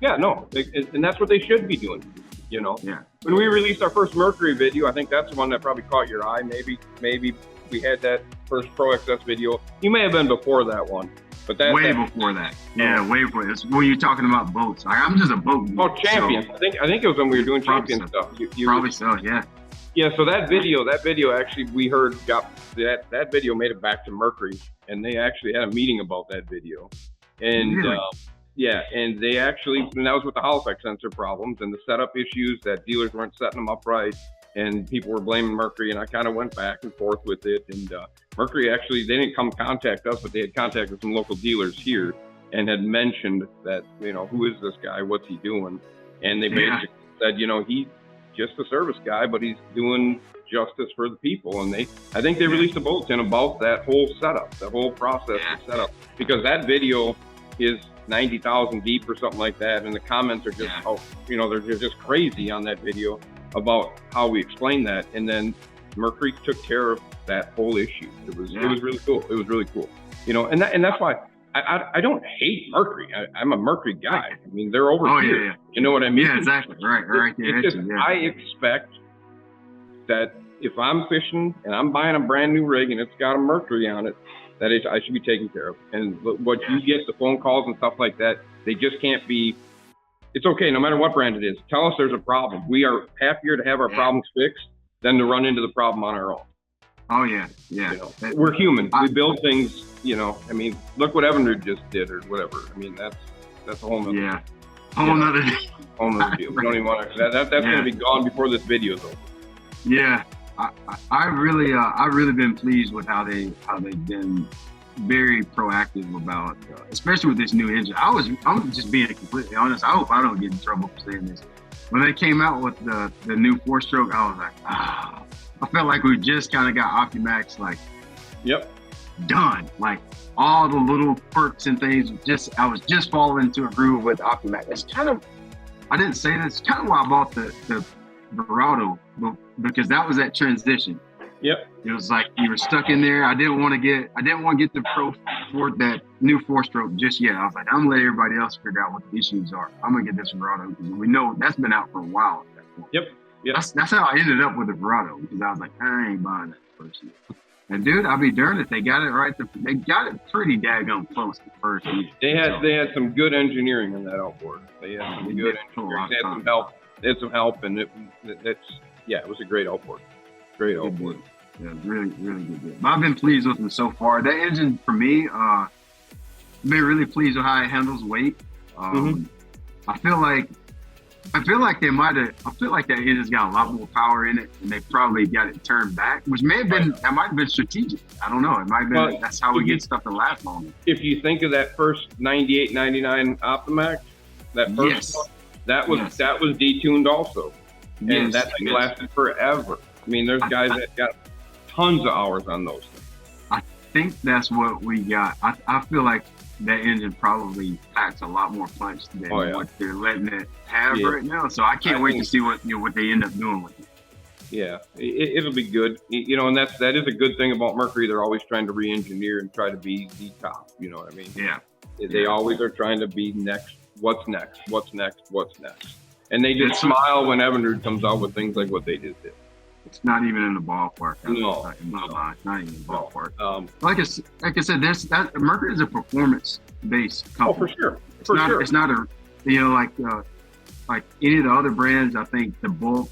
Yeah, no, and that's what they should be doing. You know, when we released our first Mercury video, I think that's the one that probably caught your eye. Maybe we had that first Pro XS video. You may have been before that one, but way before that. Yeah, way before. It's when you're talking about boats. I'm just a boat. Oh, Champion. So, I think it was when we were doing Champion stuff. Probably so. Yeah. Yeah. So that video actually we heard that video made it back to Mercury, and they actually had a meeting about that video, and. Really? Yeah, and they actually, and that was with the Halifax sensor problems and the setup issues that dealers weren't setting them up right, and people were blaming Mercury, and I kind of went back and forth with it. And Mercury actually, they didn't come contact us, but they had contacted some local dealers here and had mentioned that, you know, who is this guy? What's he doing? And they basically said, you know, he's just a service guy, but he's doing justice for the people. And I think they released a bulletin about that whole setup, the whole process of setup, because that video is 90,000 deep or something like that, and the comments are just they're just crazy on that video about how we explain that. And then Mercury took care of that whole issue. It was really cool. It was really cool, you know, and that's why I don't hate Mercury. I'm a Mercury guy. I mean, they're over here. You know what I mean? Yeah, exactly. Right there. It's just, I expect that if I'm fishing and I'm buying a brand new rig and it's got a Mercury on it, that I should be taken care of. And what you get, the phone calls and stuff like that, they just can't be, it's okay, no matter what brand it is. Tell us there's a problem. We are happier to have our problems fixed than to run into the problem on our own. Oh, yeah. You know, we're human. We build things, you know, I mean, look what Evander just did or whatever. I mean, that's a whole nother whole nother deal. We don't even want to, that's going to be gone before this video's over. Yeah. I really been pleased with how they've been very proactive about, especially with this new engine. I'm just being completely honest. I hope I don't get in trouble for saying this. When they came out with the new 4-stroke, I was like, I felt like we just kind of got OptiMax like done. Like all the little quirks and things, I was just falling into a groove with OptiMax. It's kind of, I didn't say this, it's kind of why I bought the Verado, because that was that transition. Yep. It was like you were stuck in there. I didn't want to get the that new 4-stroke just yet. I was like, I'm gonna let everybody else figure out what the issues are. I'm gonna get this Verado because we know that's been out for a while at that point. Yep. That's how I ended up with the Verado, because I was like, I ain't buying that first year. And dude, I'll be darned if they got it right. They got it pretty daggone close the first year. They had some good engineering in that outboard. They had some good engineering. They had some help. They had some help, and it was a great outboard. Great outboard. Yeah, really, really good. But I've been pleased with them so far. That engine, for me, I've been really pleased with how it handles weight. I feel like that engine's got a lot more power in it, and they probably got it turned back, which might have been strategic. I don't know. It might have been, that's how we get stuff to last longer. If you think of that first 98, 99 OptiMax, that first one, that was detuned also. And that thing lasted forever. I mean, there's guys that got tons of hours on those things. I think that's what we got. I feel like that engine probably packs a lot more punch than what they're letting it have right now. So I can't wait to see what they end up doing with it. Yeah, it'll be good. And that is a good thing about Mercury. They're always trying to re-engineer and try to be the top. You know what I mean? Yeah. They always are trying to be next. What's next? What's next? What's next? And they just smile when Evinrude comes out with things like what they just did. It's not even in the ballpark. No. In my mind, not even in the ballpark. Like I said, Mercury is a performance-based company. Oh, for sure. It's not a, like any of the other brands. I think the bulk,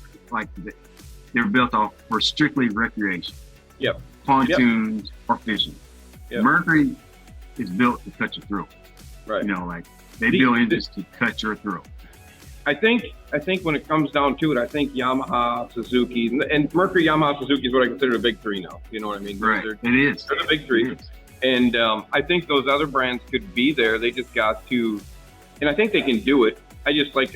they're built off for strictly recreation. Yep. Pontoons or fishing. Yep. Mercury is built to cut your throat. Right. They build engines to cut your throat. I think when it comes down to it, I think Yamaha, Suzuki, and Mercury, Yamaha, Suzuki is what I consider the big three now. You know what I mean? Right. They're the big three. And I think those other brands could be there. They just got to, and I think they can do it. I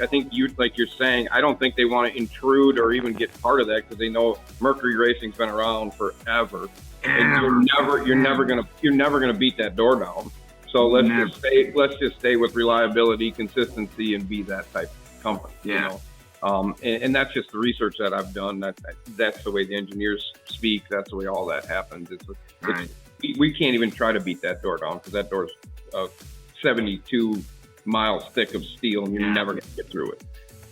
think you're saying, I don't think they want to intrude or even get part of that, because they know Mercury Racing's been around forever. And you're never gonna beat that door down. So let's just stay with reliability, consistency, and be that type of company. Yeah. And that's just the research that I've done. That's the way the engineers speak. That's the way all that happens. We can't even try to beat that door down, because that door's 72 miles thick of steel, and you're never going to get through it.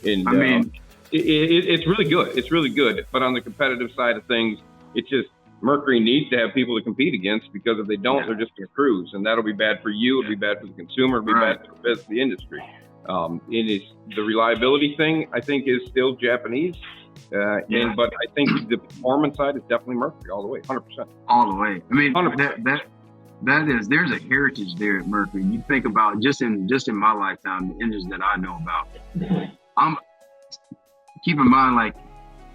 And I mean, it's really good. It's really good. But on the competitive side of things, it's just Mercury needs to have people to compete against, because if they don't, they're just going to cruise, and that'll be bad for you. It'll be bad for the consumer. It'll be bad for the industry. The reliability thing, I think, is still Japanese. But I think the performance side is definitely Mercury all the way, 100%. All the way. I mean, 100%. There's a heritage there at Mercury. You think about just in my lifetime, the engines that I know about. Keep in mind, like,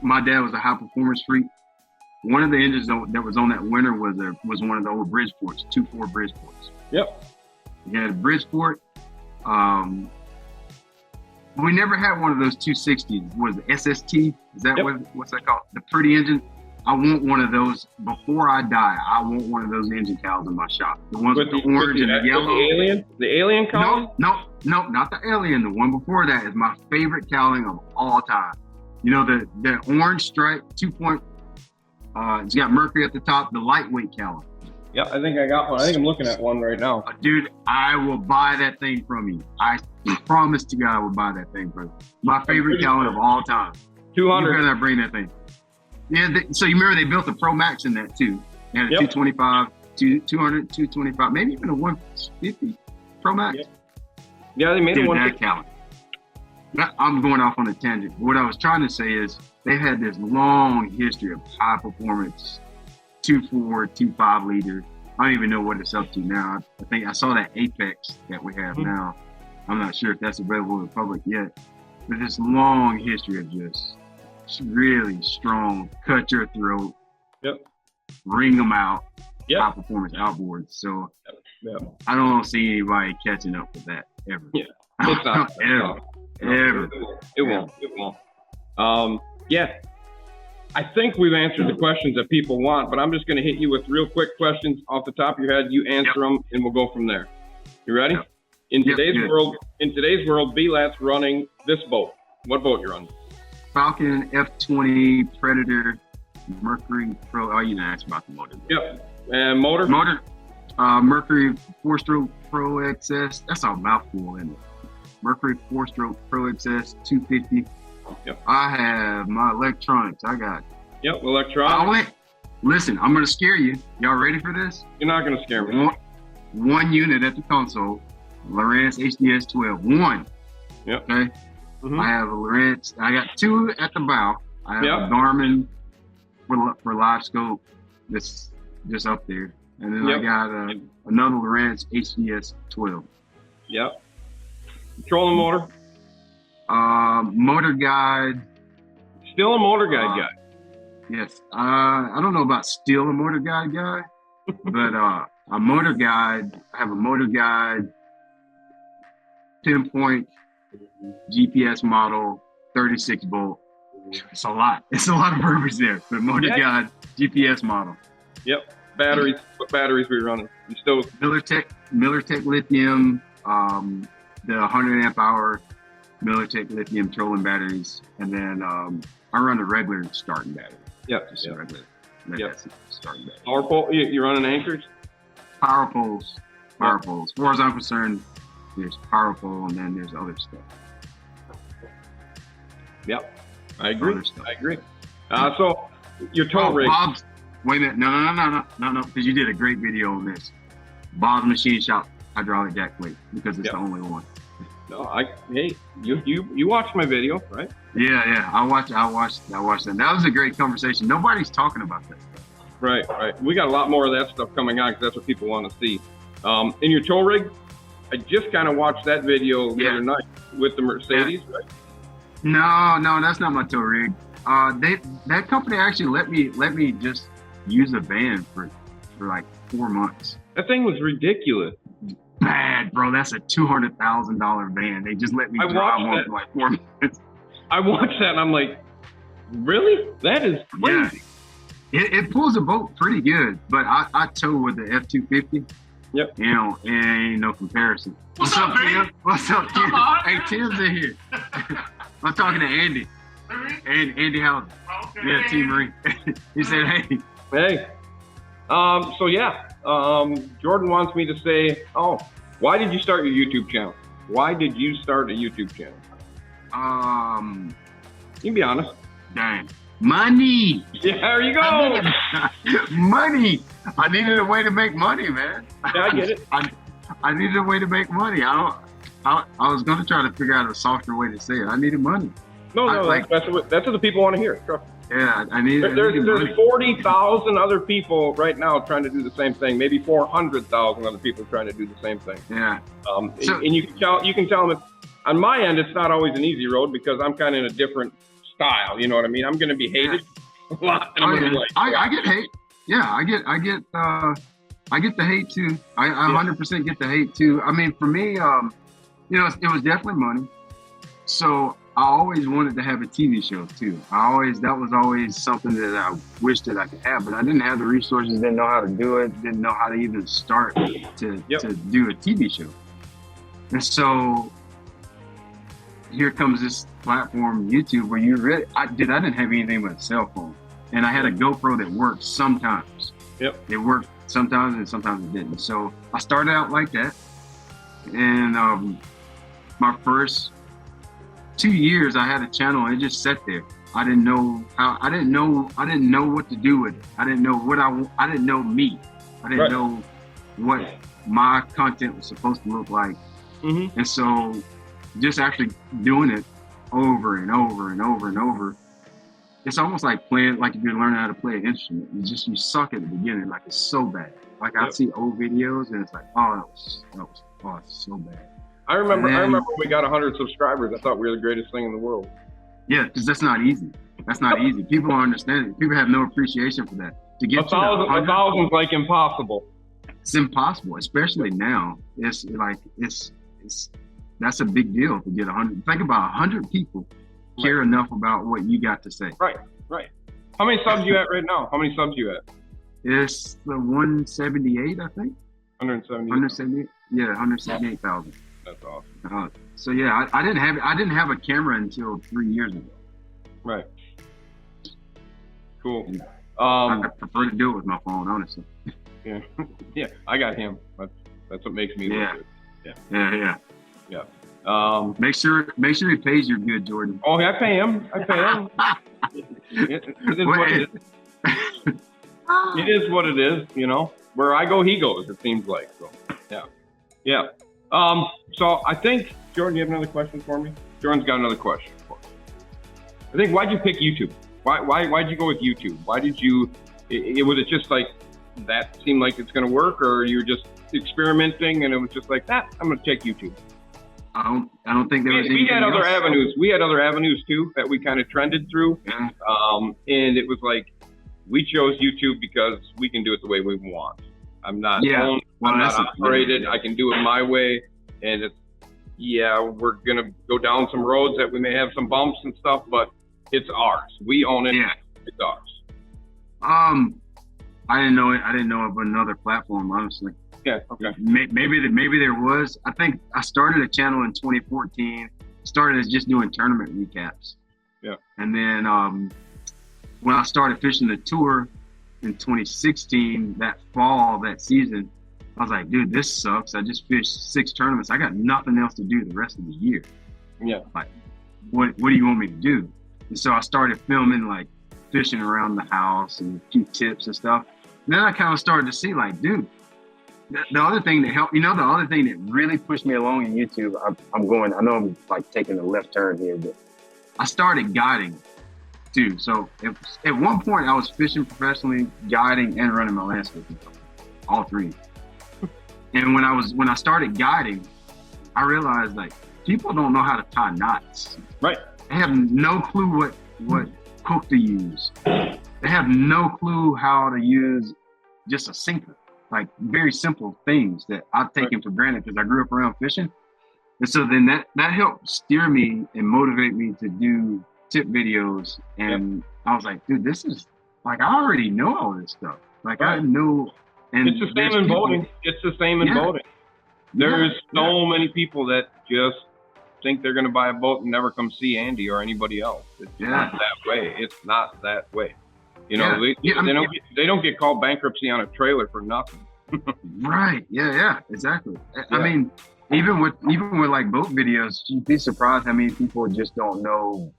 my dad was a high performance freak. One of the engines that was on that winter was one of the old Bridgeports, 2.4 Bridgeports. Yep. We had a Bridgeport. We never had one of those 260s. Was it SST? Is that what's that called? The pretty engine. I want one of those before I die. I want one of those engine cowls in my shop. The ones with the orange and the yellow. The alien cowl? No, not the alien. The one before that is my favorite cowling of all time. The orange stripe 2. It's got Mercury at the top, the lightweight cowling. Yeah, I think I got one. I think I'm looking at one right now. Dude, I will buy that thing from you. I promise to God I will buy that thing from you. My favorite cowling of all time. 200. You better bring that thing. Yeah, so you remember they built the Pro Max in that too. They had a 225, 200, 225, maybe even a 150 Pro Max. Yeah, they made a 150. That cowling. I'm going off on a tangent. What I was trying to say is they've had this long history of high performance 2.4, 2.5 liter. I don't even know what it's up to now. I think I saw that Apex that we have now. I'm not sure if that's available in the public yet. But this long history of just really strong, cut your throat, wring them out, high performance outboards. So Yeah. I don't see anybody catching up with that ever. Yeah. It's not. Ever. It won't. Yeah. I think we've answered the questions that people want, but I'm just going to hit you with real quick questions off the top of your head. You answer them, and we'll go from there. You ready? Yep. In today's world, B.Lat's running this boat. What boat you're on? Falcon F20 Predator Mercury Pro. Oh, you didn't ask about the motor. Yep. And motor? Mercury 4-stroke Pro XS. That's a mouthful, isn't it? Mercury 4-stroke Pro XS 250. Yep. I have my electronics. I got. Yep, electronics. Listen, I'm gonna scare you. Y'all ready for this? You're not gonna scare me. One unit at the console. Lowrance HDS 12. One. Yep. Okay. Mm-hmm. I have a Lowrance. I got two at the bow. I have a Garmin for live scope. That's just up there. And then I got another Lowrance HDS 12. Yep. Controlling motor. Motor guide. Still a motor guide guy. Yes. I don't know about still a motor guide guy, but a motor guide. I have a motor guide. 10-point GPS model, 36 volt. It's a lot. It's a lot of verbiage there. But motor guide, GPS model. Yep. Batteries. What batteries we running? You still MillerTech lithium. The 100 amp hour MillerTech lithium trolling batteries, and then I run a regular starting battery. Yep. Just a regular. Starting battery. Power pole. You running anchors? Power poles. Power poles. As far as I'm concerned, there's power pole, and then there's other stuff. Yep. I agree. So your tow rig. Bob's. Wait a minute. No, because you did a great video on this. Bob's Machine Shop hydraulic jack plate, because it's the only one. No, hey, you watched my video, right? Yeah. I watched that. That was a great conversation. Nobody's talking about that stuff. Right. We got a lot more of that stuff coming on, because that's what people want to see. In your tow rig, I just kind of watched that video the other night with the Mercedes, right? No, that's not my tow rig. That company actually let me just use a van for like 4 months. That thing was ridiculous. Bad, bro. That's a $200,000 van. They just let me drive one for like 4 minutes. I watched that and I'm like, really? That is crazy. Yeah. It pulls a boat pretty good, but I tow with the F250. Yep. You know, it ain't no comparison. What's up, Tim? What's up, Tim? Hey, Tim's in here. I'm talking to Andy. Andy Howard. Okay. Yeah, Team Marine. He said, hey. Hey. Jordan wants me to say, why did you start your YouTube channel? Why did you start a YouTube channel? You can be honest. Dang. Money. Yeah, there you go. Money. I needed a way to make money, man. Yeah, I get it. I needed a way to make money. I was going to try to figure out a softer way to say it. I needed money. No, that's what the people want to hear. Trust me. Yeah, I needed There's 40,000 other people right now trying to do the same thing. Maybe 400,000 other people trying to do the same thing. Yeah. And you can tell them, on my end, it's not always an easy road, because I'm kind of in a different style. You know what I mean? I'm going to be hated a lot. I get hate. Yeah, I get the hate too. I 100% get the hate too. I mean, for me, it was definitely money. So I always wanted to have a TV show too. That was always something that I wished that I could have, but I didn't have the resources, didn't know how to do it, didn't know how to even start to do a TV show. And so here comes this platform, YouTube, where I didn't have anything but a cell phone. And I had a GoPro that worked sometimes. Yep. It worked sometimes and sometimes it didn't. So I started out like that. And my first 2 years I had a channel and it just sat there. I didn't know what to do with it. I didn't know I didn't know me. I didn't know what my content was supposed to look like. Mm-hmm. And so just actually doing it over and over and over and over, it's almost like playing, like if you're learning how to play an instrument. You suck at the beginning, like it's so bad. Like I see old videos and it's like, it's so bad. I remember when we got 100 subscribers, I thought we were the greatest thing in the world. Yeah, because that's not easy. That's not easy. People don't understand it. People have no appreciation for that. to get A thousand's like impossible. It's impossible, especially now. It's like it's that's a big deal to get 100. Think about 100 people care enough about what you got to say. Right. How many subs you at right now? How many subs you at? It's the 178, I think. 178. Yeah, 178,000. That's awesome. So yeah, I didn't have a camera until 3 years ago. Right. Cool. I prefer to do it with my phone, honestly. Yeah. Yeah. I got him. That's what makes me look good. Yeah. Make sure he pays you good, Jordan. Oh, I pay him. It is what it is. It is what it is, you know. Where I go, he goes, it seems like. So, yeah. So I think, Jordan, you have another question for me? Jordan's got another question for us. I think, why'd you pick YouTube? Why'd you go with YouTube? Why did you, was it just like, that seemed like it's going to work, or you were just experimenting and it was just like, I'm going to take YouTube? I don't think there was we had other avenues. We had other avenues too that we kind of trended through. Yeah. And it was like, we chose YouTube because we can do it the way we want. I'm not owned, I'm not operated. I can do it my way. And it's, we're going to go down some roads that we may have some bumps and stuff, but it's ours. We own it. Yeah. It's ours. I didn't know it. I didn't know of another platform, honestly. Yeah. Okay. Maybe there was. I think I started a channel in 2014. Started as just doing tournament recaps. Yeah. And then when I started fishing the tour in 2016, that fall, that season, I was like, dude, this sucks. I just fished 6 tournaments. I got nothing else to do the rest of the year. Yeah. Like, what do you want me to do? And so I started filming like fishing around the house and a few tips and stuff. And then I kind of started to see like, dude, the other thing that helped, the other thing that really pushed me along in YouTube, I know I'm like taking a left turn here, but I started guiding too. So at one point I was fishing professionally, guiding, and running my landscaping company, all 3. And when I started guiding, I realized like people don't know how to tie knots. Right. They have no clue what hook to use. They have no clue how to use just a sinker. Like very simple things that I've taken for granted because I grew up around fishing. And so then that helped steer me and motivate me to do tip videos. And I was like, dude, this is like, I already know all this stuff. Like I know. And it's the same in boating. It's the same in boating. There's so many people that just think they're going to buy a boat and never come see Andy or anybody else. It's not that way. It's not that way. You know, they don't get called bankruptcy on a trailer for nothing. Right. Yeah. Exactly. Yeah. I mean, even with like boat videos, you'd be surprised how many people just don't know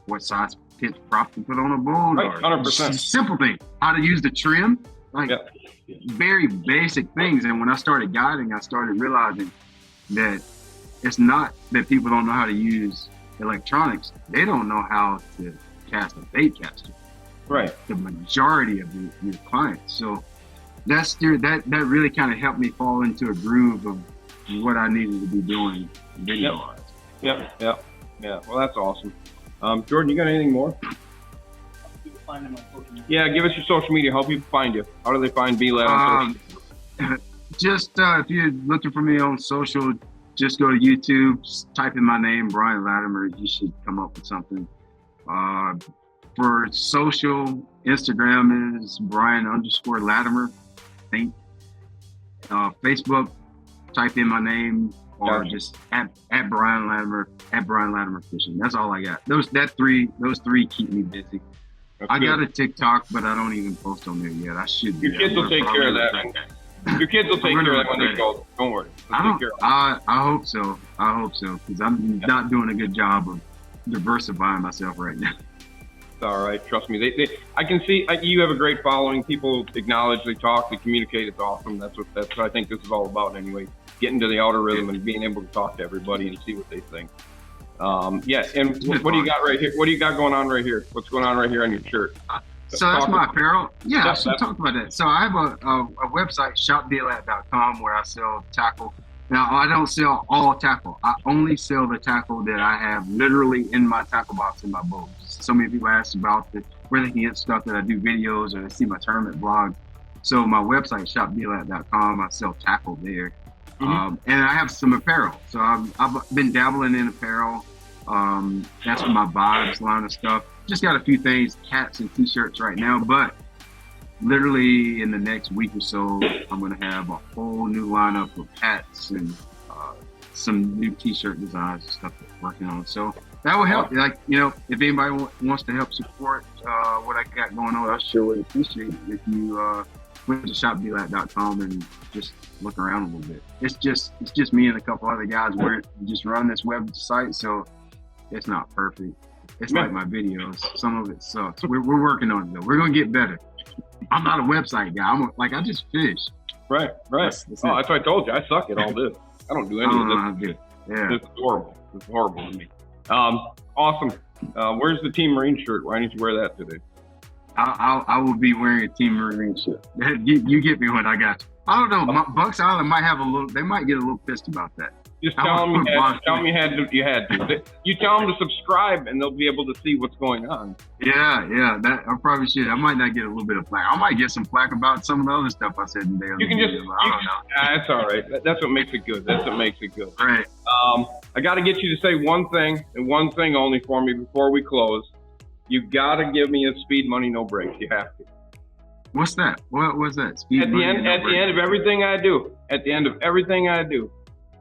what size pitch prop to put on a boat. Right. 100%. Simple thing. How to use the trim. Like very basic things. And when I started guiding, I started realizing that it's not that people don't know how to use electronics. They don't know how to cast a bait caster. Right. The majority of your clients. So that really kind of helped me fall into a groove of what I needed to be doing video-wise. Yeah. Well, that's awesome. Jordan, you got anything more? Yeah, give us your social media. Help people find you. How do they find B.Lat on social? Just if you're looking for me on social, just go to YouTube, just type in my name, Brian Latimer. You should come up with something. For social, Instagram is Brian_Latimer, I think. Facebook, type in my name, or just at Brian Latimer, at Brian Latimer Fishing. That's all I got. Those three keep me busy. I got a TikTok, but I don't even post on there yet. I should. Your kids will take care of that. Your kids will take care of that when they go. Don't worry. I hope so. I hope so, because I'm not doing a good job of diversifying myself right now. It's all right. Trust me. I can see you have a great following. People acknowledge, they talk, they communicate. It's awesome. That's what I think this is all about anyway. Getting to the outer rhythm and being able to talk to everybody and see what they think. And what do you got right here? What do you got going on right here? What's going on right here on your shirt? So that's my apparel. Yeah, I should talk about that. So I have a website, shopblat.com, where I sell tackle. Now, I don't sell all tackle. I only sell the tackle that I have literally in my tackle box in my boat. So many people ask about the where they can get stuff that I do videos, or they see my tournament blog. So my website, shopblat.com, I sell tackle there. And I have some apparel. So I've been dabbling in apparel. That's for my vibes line of stuff. Just got a few things, hats and t-shirts right now, but literally in the next week or so, I'm going to have a whole new lineup of hats and some new t-shirt designs and stuff that we're working on. So that will help. Like, you know, if anybody wants to help support what I got going on, I sure would appreciate it if you went to shopblat.com and just look around a little bit. It's just me and a couple other guys. We're just run this website, so it's not perfect. It's like my videos. Some of it sucks. We're working on it though. We're gonna get better. I'm not a website guy. I just fish. Right. That's what I told you. I suck at all this. I don't do any of this. Yeah. It's horrible. It's horrible to me. Awesome. Where's the Team Marine shirt? Why didn't you wear that today? I will be wearing a Team Marine shirt. You get me when I got you. I don't know. Bucks Island might have they might get a little pissed about that. Just tell them you had to. You tell them to subscribe, and they'll be able to see what's going on. Yeah. That I probably should. I might not get a little bit of flack. I might get some flack about some of the other stuff I said today. You can just. I don't know. That's all right. That's what makes it good. That's what makes it good. Right. I got to get you to say one thing and one thing only for me before we close. You got to give me a speed, money, no breaks. You have to. What's that? What was that? Speed, at the end of everything I do. At the end of everything I do.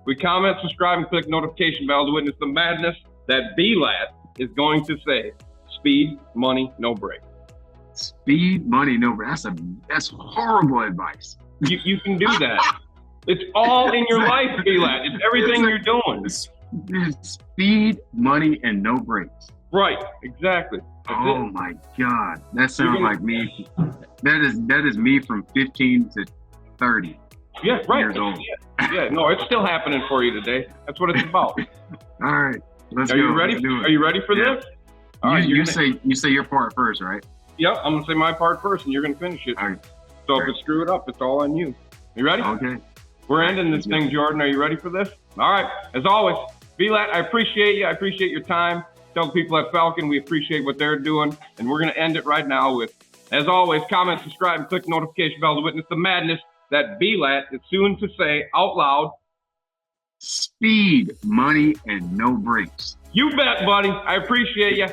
We comment, subscribe, and click notification bell to witness the madness that B.Lat is going to say. Speed, money, no break. Speed, money, no break. That's horrible advice. You can do that. It's all in your life, B.Lat. It's everything you're doing. Speed, money, and no breaks. Right, exactly. Oh my God, that sounds like me. That is me from 15 to 30. Yeah, right. Years old. Yeah, no, it's still happening for you today. That's what it's about. All right, let's go. Are you ready? Are you ready for this? All right, you say your part first, right? Yep, I'm gonna say my part first, and you're gonna finish it. All right. So if I screw it up, it's all on you. You ready? Okay. We're ending this thing, Jordan. Are you ready for this? All right. As always, B.Lat, I appreciate you. I appreciate your time. Tell the people at Falcon we appreciate what they're doing, and we're gonna end it right now with, as always, comment, subscribe, and click the notification bell to witness the madness that B.Lat is soon to say out loud. Speed, money, and no breaks. You bet, buddy. I appreciate you.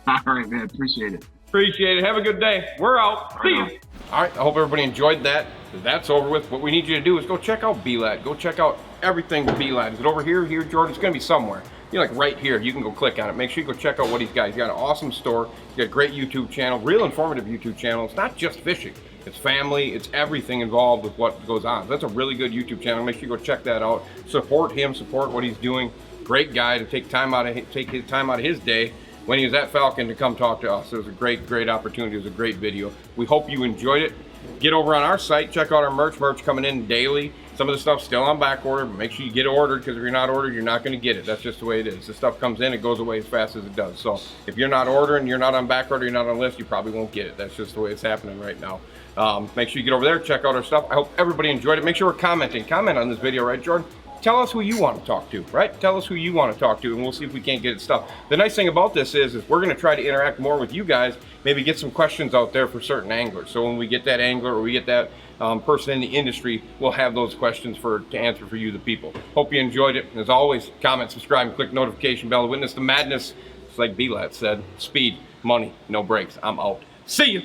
All right, man. Appreciate it. Appreciate it. Have a good day. We're out. See you. All right. I hope everybody enjoyed that. That's over with. What we need you to do is go check out B.Lat. Go check out everything with B.Lat. Is it over here, Jordan? It's going to be somewhere. You're like right here. You can go click on it. Make sure you go check out what he's got. He's got an awesome store. He's got a great YouTube channel, real informative YouTube channel. It's not just fishing. It's family. It's everything involved with what goes on. That's a really good YouTube channel. Make sure you go check that out. Support him. Support what he's doing. Great guy to take his time out of his day when he was at Falcon to come talk to us. It was a great opportunity. It was a great video. We hope you enjoyed it. Get over on our site. Check out our merch coming in daily. Some of the stuff's still on back order, but make sure you get ordered, because if you're not ordered, you're not going to get it. That's just the way it is. The stuff comes in, it goes away as fast as it does. So if you're not ordering, you're not on back order, you're not on list, you probably won't get it. That's just the way it's happening right now. Make sure you get over there, check out our stuff. I hope everybody enjoyed it. Make sure we're commenting. Comment on this video, right, Jordan? Tell us who you want to talk to, right? Tell us who you want to talk to, and we'll see if we can't get it stuff. The nice thing about this is we're going to try to interact more with you guys, maybe get some questions out there for certain anglers. So when we get that angler or we get that person in the industry, we'll have those questions to answer for you, the people. Hope you enjoyed it. And as always, comment, subscribe, and click notification bell to witness the madness. It's like B.Lat said, speed, money, no breaks. I'm out. See you.